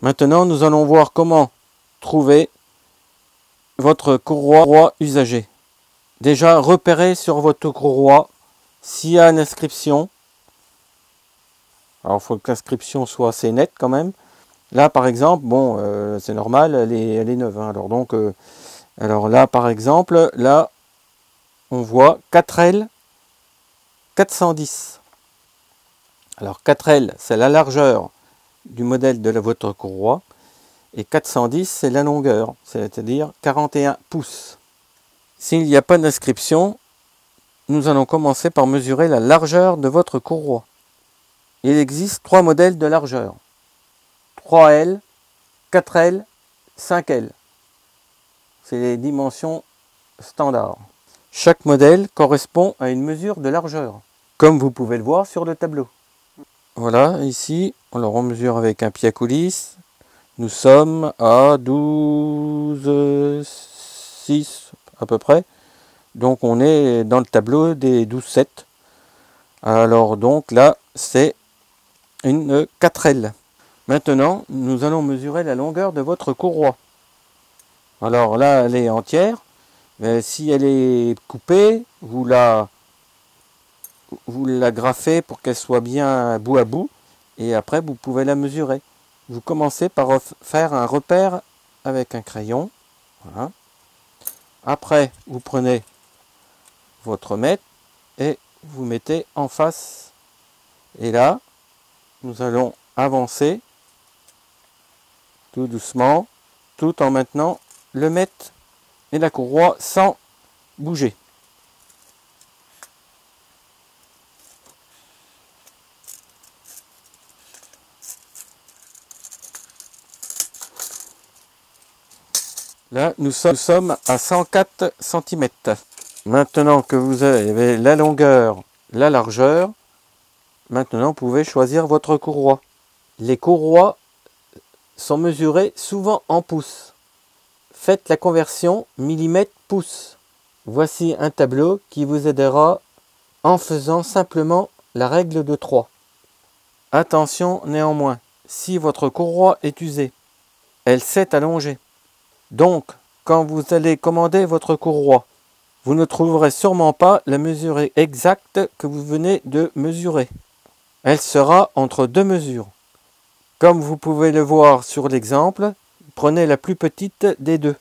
Maintenant, nous allons voir comment trouver votre courroie usagée. Déjà, repérez sur votre courroie s'il y a une inscription. Alors, il faut que l'inscription soit assez nette quand même. Là, par exemple, bon, c'est normal, elle est neuve. Hein. Alors là, par exemple, là, on voit 4L 410. Alors 4L, c'est la largeur du modèle de votre courroie. Et 410, c'est la longueur, c'est-à-dire 41 pouces. S'il n'y a pas d'inscription, nous allons commencer par mesurer la largeur de votre courroie. Il existe 3 modèles de largeur. 3L, 4L, 5L. C'est les dimensions standards. Chaque modèle correspond à une mesure de largeur, comme vous pouvez le voir sur le tableau. Voilà, ici, on le mesure avec un pied à coulisse. Nous sommes à 12,6 à peu près. Donc on est dans le tableau des 12,7. Alors donc là, c'est une 4L. Maintenant, nous allons mesurer la longueur de votre courroie. Alors là, elle est entière. Mais si elle est coupée, vous la graffez pour qu'elle soit bien bout à bout. Et après, vous pouvez la mesurer. Vous commencez par faire un repère avec un crayon. Voilà. Après, vous prenez votre mètre et vous mettez en face. Et là, nous allons avancer tout doucement, tout en maintenant le mètre et la courroie sans bouger. Là, nous sommes à 104 cm. Maintenant que vous avez la longueur, la largeur, maintenant vous pouvez choisir votre courroie. Les courroies sont mesurées souvent en pouces. Faites la conversion millimètre-pouce. Voici un tableau qui vous aidera en faisant simplement la règle de 3. Attention néanmoins, si votre courroie est usée, elle s'est allongée. Donc, quand vous allez commander votre courroie, vous ne trouverez sûrement pas la mesure exacte que vous venez de mesurer. Elle sera entre 2 mesures. Comme vous pouvez le voir sur l'exemple, prenez la plus petite des deux.